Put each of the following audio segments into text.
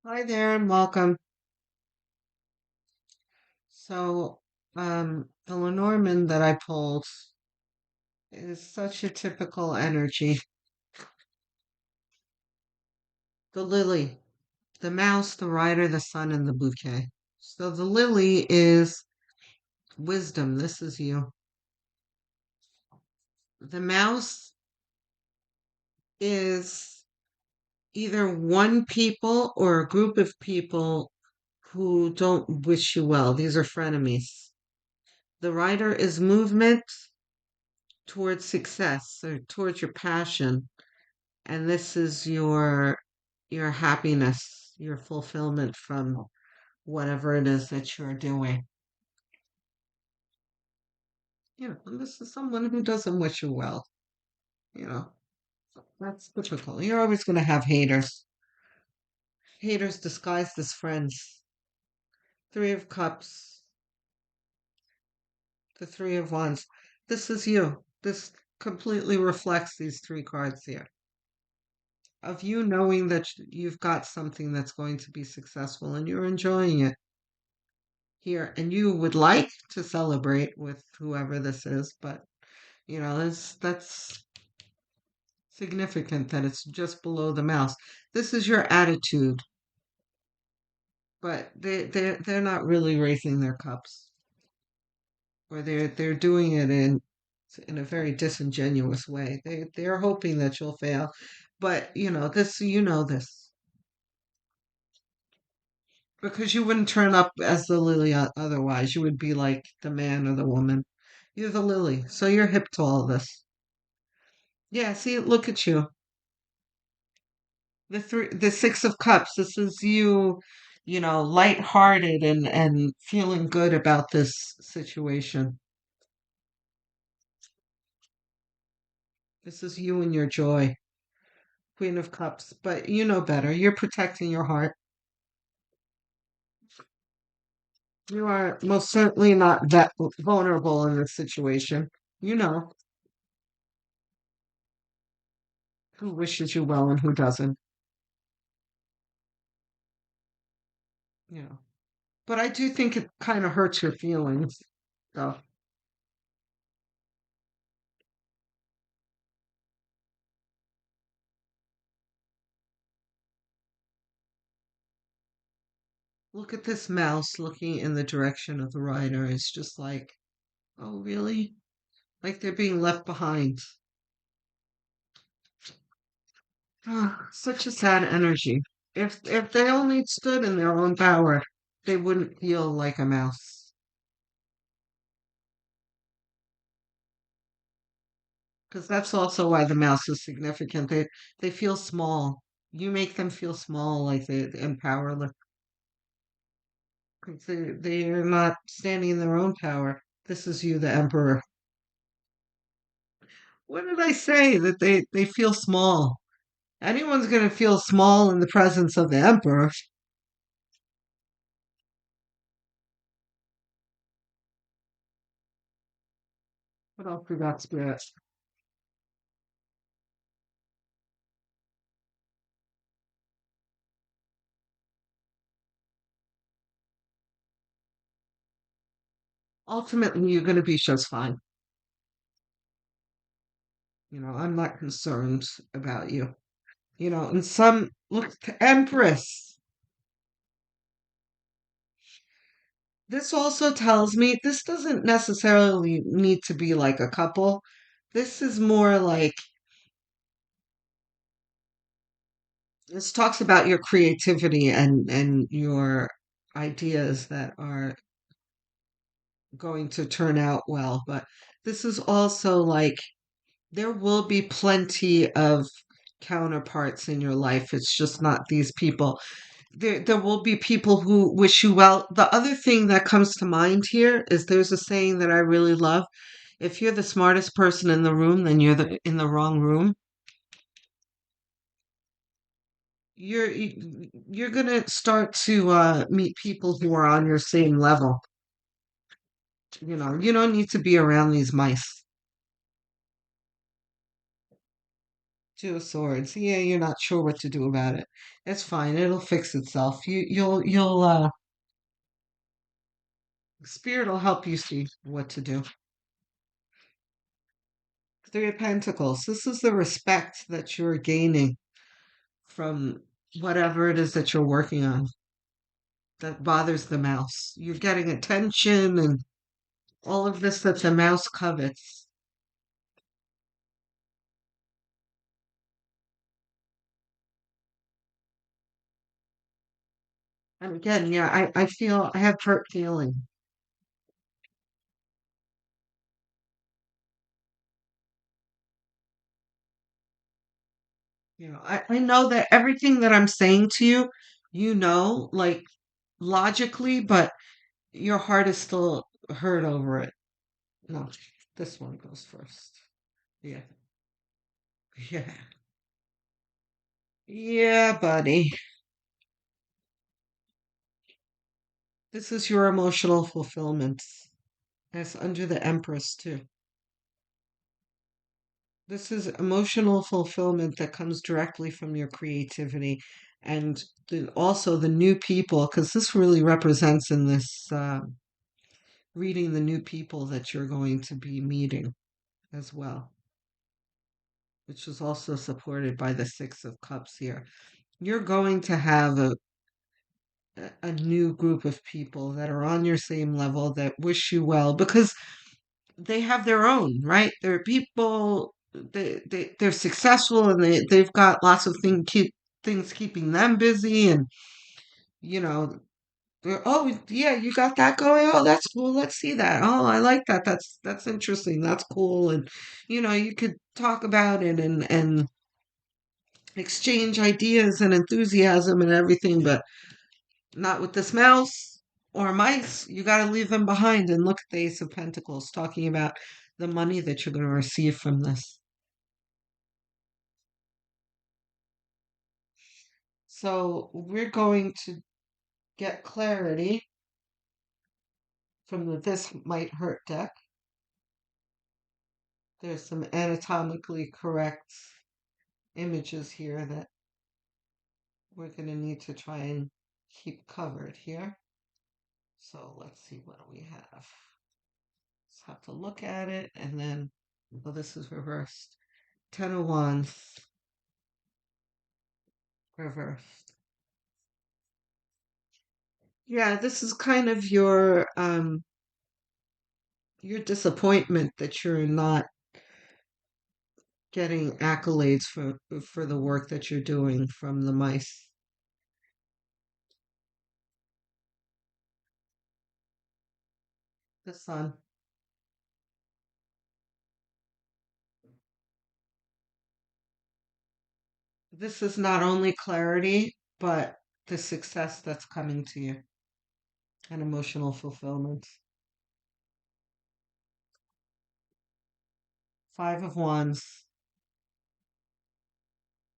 Hi there and welcome. So, the Lenormand that I pulled is such a typical energy. The lily, the mouse, the rider, the sun, and the bouquet. So the lily is wisdom. This is you. The mouse is either one people or a group of people who don't wish you well. These are frenemies. The rider is movement towards success or towards your passion, and this is your happiness, your fulfillment from whatever it is that you're doing. And this is someone who doesn't wish you well. You know, that's typical. You're always going to have haters. Haters disguised as friends. Three of Cups, the Three of Wands. This is you. This completely reflects these three cards here. Of you knowing that you've got something that's going to be successful and you're enjoying it here, and you would like to celebrate with whoever this is, but that's significant that it's just below the mouse. This is your attitude, but they're not really raising their cups, or they're doing it in a very disingenuous way. They're hoping that you'll fail, but this because you wouldn't turn up as the lily otherwise. You would be like the man or the woman. You're the lily, so you're hip to all this. Yeah, see, look at you. The Six of Cups. This is you, lighthearted and feeling good about this situation. This is you and your joy. Queen of Cups. But you know better. You're protecting your heart. You are most certainly not that vulnerable in this situation. You know who wishes you well and who doesn't. You know. But I do think it kind of hurts your feelings. So look at this mouse looking in the direction of the rider. It's just like, oh, really? Like they're being left behind. Ah, such a sad energy. If they only stood in their own power, they wouldn't feel like a mouse. Because that's also why the mouse is significant. They feel small. You make them feel small, like and powerless. 'Cause they're not standing in their own power. This is you, the emperor. What did I say? That they feel small. Anyone's gonna feel small in the presence of the emperor. What else we got, spirit? Ultimately, you're gonna be just fine. I'm not concerned about you. And some look to Empress. This also tells me this doesn't necessarily need to be like a couple. This is more like this talks about your creativity and your ideas that are going to turn out well. But this is also like there will be plenty of counterparts in your life. It's just not these people. There will be people who wish you well. The other thing that comes to mind here is there's a saying that I really love. If you're the smartest person in the room, then you're in the wrong room. You're gonna start to meet people who are on your same level. You don't need to be around these mice. Two of Swords. Yeah, you're not sure what to do about it. It's fine. It'll fix itself. You'll Spirit will help you see what to do. Three of Pentacles. This is the respect that you're gaining from whatever it is that you're working on that bothers the mouse. You're getting attention and all of this that the mouse covets. And again, yeah, I feel I have hurt feeling. I know that everything that I'm saying to you, like logically, but your heart is still hurt over it. No, this one goes first. Yeah. Yeah. Yeah, buddy. This is your emotional fulfillment. That's under the Empress, too. This is emotional fulfillment that comes directly from your creativity and also the new people, because this really represents in this reading the new people that you're going to be meeting as well, which is also supported by the Six of Cups here. You're going to have a new group of people that are on your same level that wish you well because they have their own, right? They're people, they're successful and they've got lots of things keeping them busy. And, you know, oh, yeah, you got that going. Oh, that's cool. Let's see that. Oh, I like that. That's interesting. That's cool. And, you could talk about it and exchange ideas and enthusiasm and everything, but not with this mouse or mice. You got to leave them behind and look at the Ace of Pentacles talking about the money that you're going to receive from this. So we're going to get clarity from the This Might Hurt deck. There's some anatomically correct images here that we're going to need to try and keep covered here. So let's see what do we have. Just have to look at it and then, well, this is reversed. Ten of Wands, reversed. Yeah, this is kind of your disappointment that you're not getting accolades for the work that you're doing from the mice. The sun. This is not only clarity, but the success that's coming to you and emotional fulfillment. Five of Wands.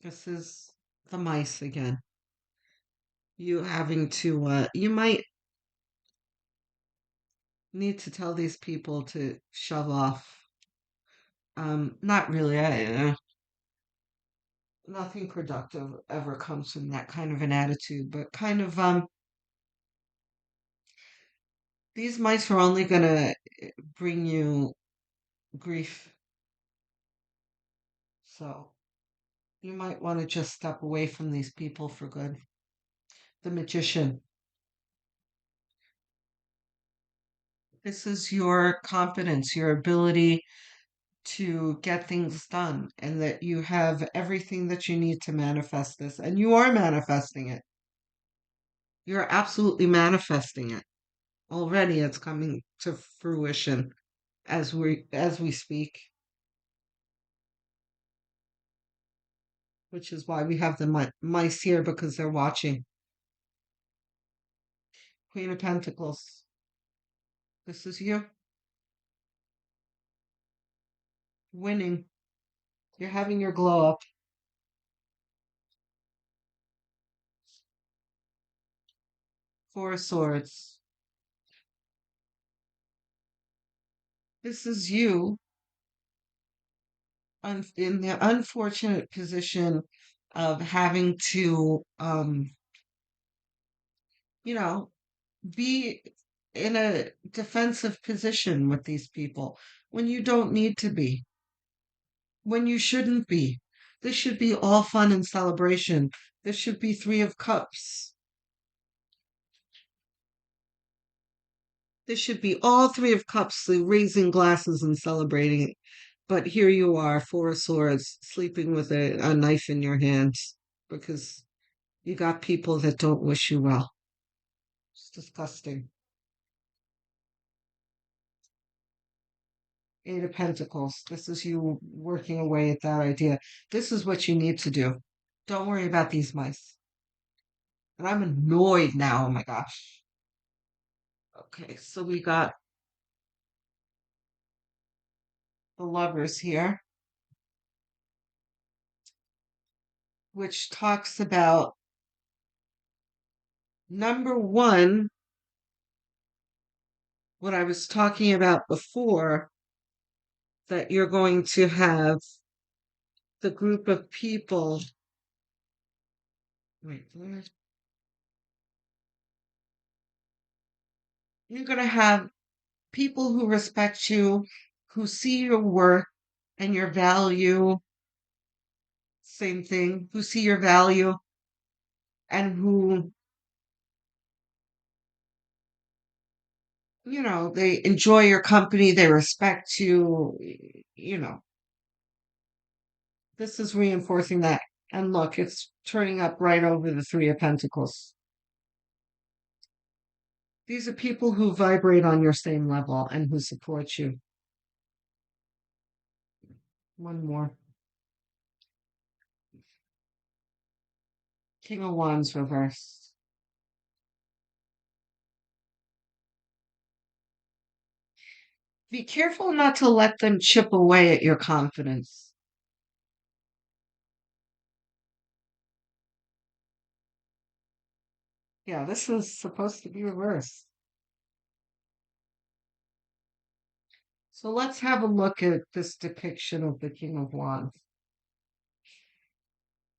This is the mice again. You having to, you might need to tell these people to shove off. Not really. Nothing productive ever comes from that kind of an attitude, but kind of, these mice are only gonna bring you grief. So you might want to just step away from these people for good. The Magician. This is your confidence, your ability to get things done, and that you have everything that you need to manifest this. And you are manifesting it. You're absolutely manifesting it. Already it's coming to fruition as we speak, which is why we have the mice here because they're watching. Queen of Pentacles. This is you winning. You're having your glow up. Four of Swords. This is you in the unfortunate position of having to, you know, be in a defensive position with these people when you don't need to be, when you shouldn't be. This should be all fun and celebration. This should be Three of Cups. This should be all Three of Cups, the raising glasses and celebrating. But here you are, Four of Swords, sleeping with a knife in your hands because you got people that don't wish you well. It's disgusting. Eight of Pentacles. This is you working away at that idea. This is what you need to do. Don't worry about these mice. And I'm annoyed now. Oh my gosh. Okay, so we got the Lovers here, which talks about number one, what I was talking about before, that you're going to have the group of people. Wait, you're going to have people who respect you, who see your worth and your value, same thing, who see your value and who, they enjoy your company, they respect you, you know, this is reinforcing that. And look, it's turning up right over the Three of Pentacles. These are people who vibrate on your same level and who support you. One more. King of Wands reversed. Be careful not to let them chip away at your confidence. Yeah, this is supposed to be reversed. So let's have a look at this depiction of the King of Wands.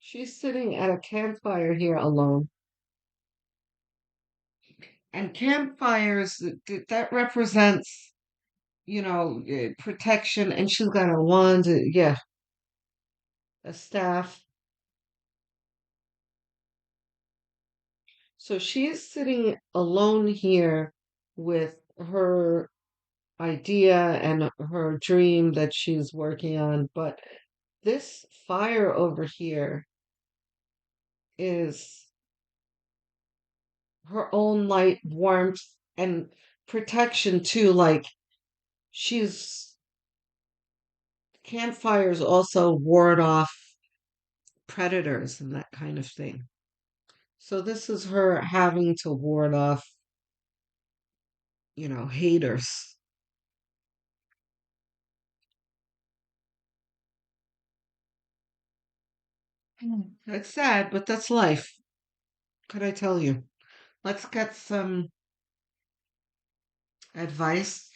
She's sitting at a campfire here alone. And campfires, that represents, protection. And she's got a wand, yeah, a staff. So she's sitting alone here with her idea and her dream that she's working on. But this fire over here is her own light, warmth, and protection too. Like she's campfires also ward off predators and that kind of thing. So this is her having to ward off, haters. That's sad, but that's life. Could I tell you? Let's get some advice.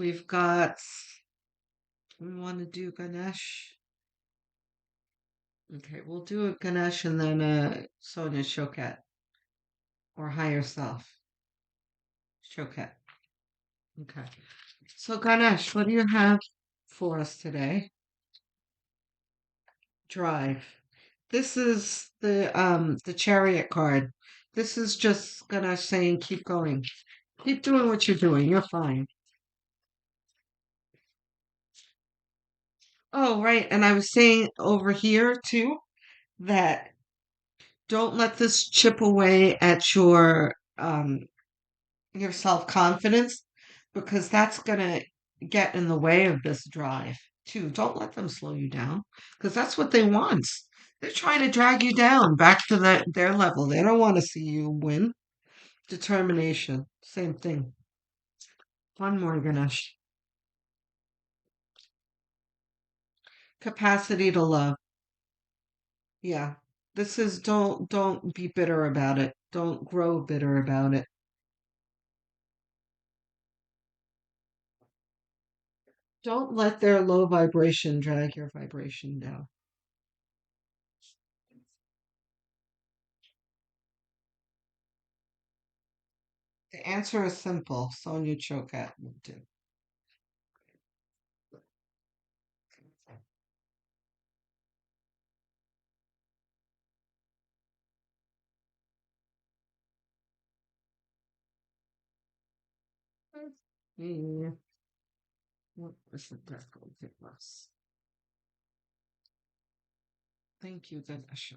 We've got, we want to do Ganesh. Okay, we'll do a Ganesh and then Sonia Choket or higher self. Choket. Okay. So Ganesh, what do you have for us today? Drive. This is the Chariot card. This is just Ganesh saying keep going. Keep doing what you're doing. You're fine. Oh, right. And I was saying over here too that don't let this chip away at your self-confidence because that's going to get in the way of this drive too. Don't let them slow you down because that's what they want. They're trying to drag you down back to their level. They don't want to see you win. Determination, same thing. One more, Ganesh. Capacity to love. Yeah. This is don't be bitter about it. Don't grow bitter about it. Don't let their low vibration drag your vibration down. The answer is simple. Sonia Choquette would do. Yeah. What is the death going to give us? Thank you, Ganesha.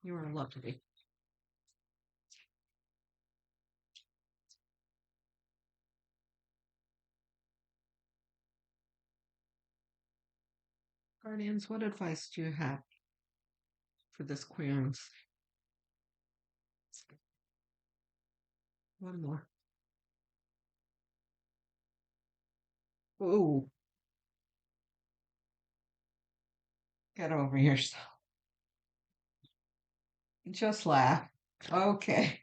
You are lovely. Guardians, what advice do you have for this queerance? One more. Ooh, get over yourself. Just laugh. Okay.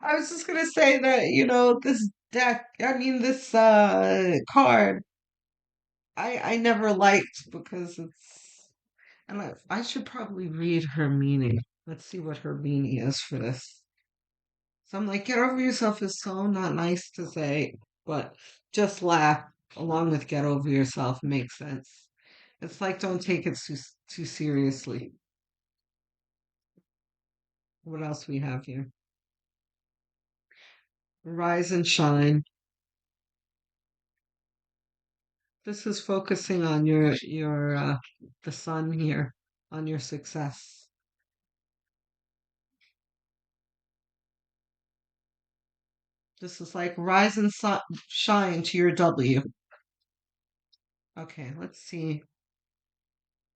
I was just gonna say that, this deck, I mean this card, I never liked because and I should probably read her meaning. Let's see what her meaning is for this. So I'm like, get over yourself is so not nice to say, but just laugh along with get over yourself makes sense. It's like don't take it too seriously. What else we have here? Rise and shine. This is focusing on your the sun here, on your success. This is like rise and shine to your W. Okay, let's see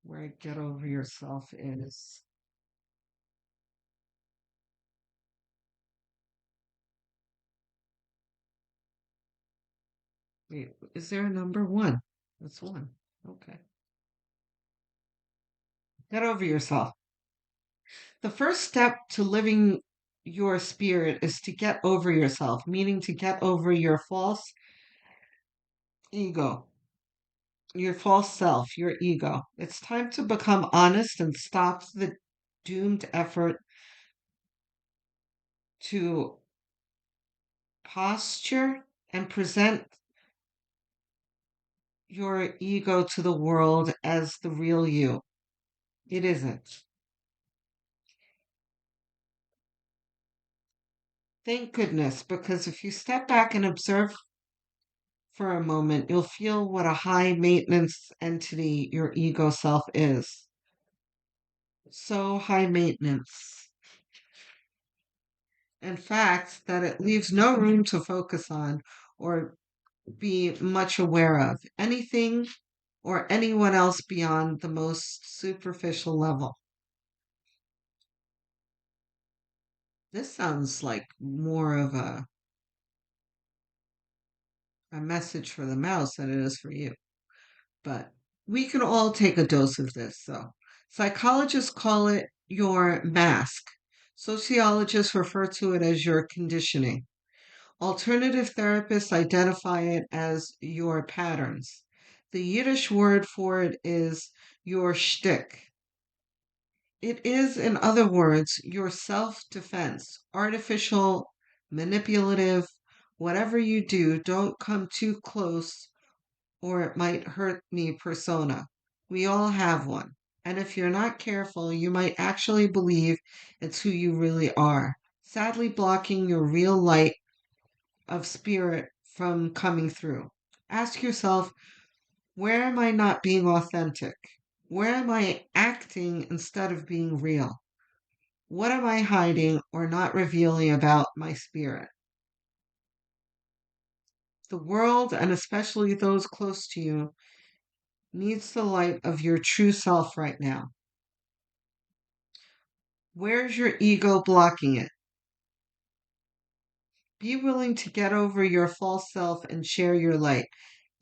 where get over yourself is. Wait, is there a number one? That's one. Okay. Get over yourself. The first step to living your spirit is to get over yourself, meaning to get over your false ego, your false self, your ego. It's time to become honest and stop the doomed effort to posture and present your ego to the world as the real you. It isn't. Thank goodness, because if you step back and observe for a moment, you'll feel what a high maintenance entity your ego self is. So high maintenance. In fact, that it leaves no room to focus on or be much aware of anything or anyone else beyond the most superficial level. This sounds like more of a message for the mouse than it is for you. But we can all take a dose of this. So, psychologists call it your mask. Sociologists refer to it as your conditioning. Alternative therapists identify it as your patterns. The Yiddish word for it is your shtick. It is, in other words, your self defense, artificial, manipulative, whatever you do, don't come too close or it might hurt me persona. We all have one. And if you're not careful, you might actually believe it's who you really are, sadly blocking your real light of spirit from coming through. Ask yourself, where am I not being authentic? Where am I acting instead of being real? What am I hiding or not revealing about my spirit? The world, and especially those close to you, needs the light of your true self right now. Where's your ego blocking it? Be willing to get over your false self and share your light.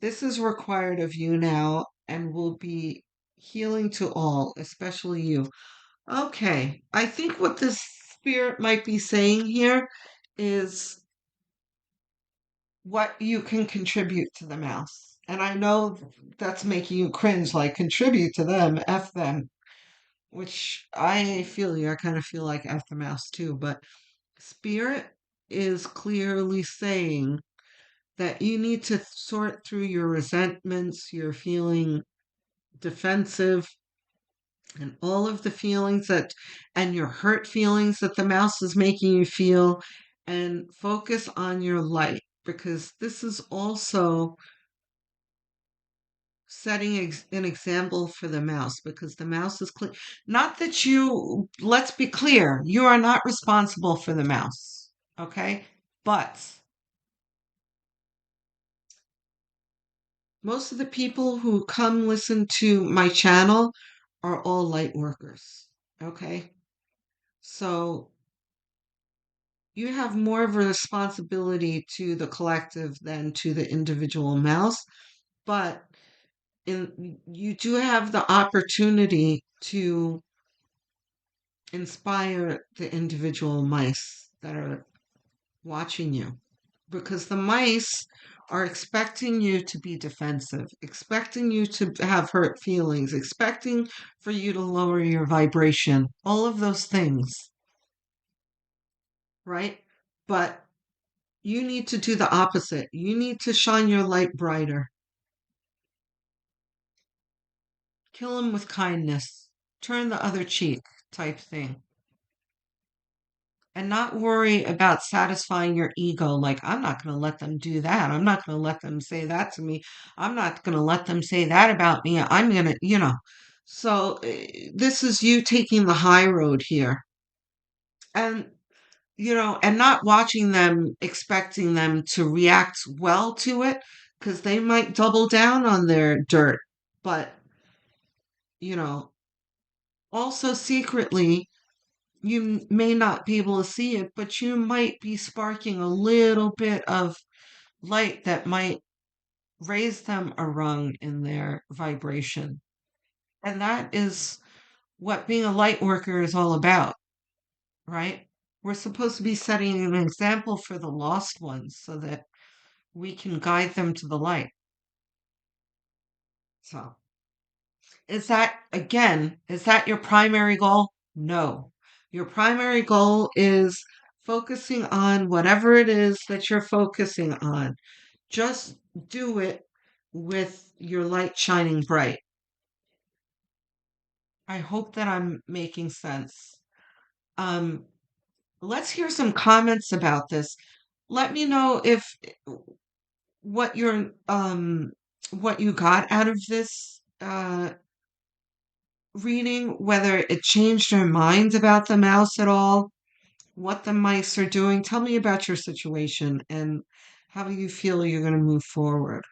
This is required of you now and will be healing to all, especially you. Okay, I think what this spirit might be saying here is what you can contribute to the mouse. And I know that's making you cringe, like contribute to them, F them, which I feel you. I kind of feel like F the mouse too. But Spirit is clearly saying that you need to sort through your resentments, your feeling defensive, and all of the feelings that, and your hurt feelings that the mouse is making you feel, and focus on your light because this is also setting an example for the mouse because the mouse is clean. Not that you, let's be clear, you are not responsible for the mouse, okay? But most of the people who come listen to my channel are all light workers, okay? So you have more of a responsibility to the collective than to the individual mouse, but you do have the opportunity to inspire the individual mice that are watching you because the mice are expecting you to be defensive, expecting you to have hurt feelings, expecting for you to lower your vibration, all of those things, right? But you need to do the opposite. You need to shine your light brighter. Kill them with kindness. Turn the other cheek type thing. And not worry about satisfying your ego. Like, I'm not going to let them do that. I'm not going to let them say that to me. I'm not going to let them say that about me. I'm going to. So this is you taking the high road here. And, and not watching them, expecting them to react well to it, because they might double down on their dirt. But, you know, also secretly, you may not be able to see it, but you might be sparking a little bit of light that might raise them a rung in their vibration. And that is what being a light worker is all about, right? We're supposed to be setting an example for the lost ones so that we can guide them to the light. So, is that your primary goal? No. Your primary goal is focusing on whatever it is that you're focusing on. Just do it with your light shining bright. I hope that I'm making sense. Um, let's hear some comments about this. Let me know if what your what you got out of this reading, whether it changed your mind about the mouse at all, what the mice are doing. Tell me about your situation and how do you feel you're going to move forward.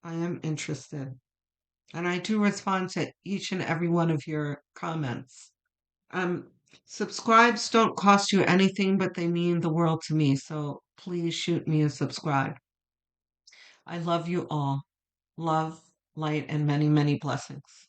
I am interested. And I do respond to each and every one of your comments. Um, Subscribes don't cost you anything, but they mean the world to me. So please shoot me a subscribe. I love you all. Love, light, and many, many blessings.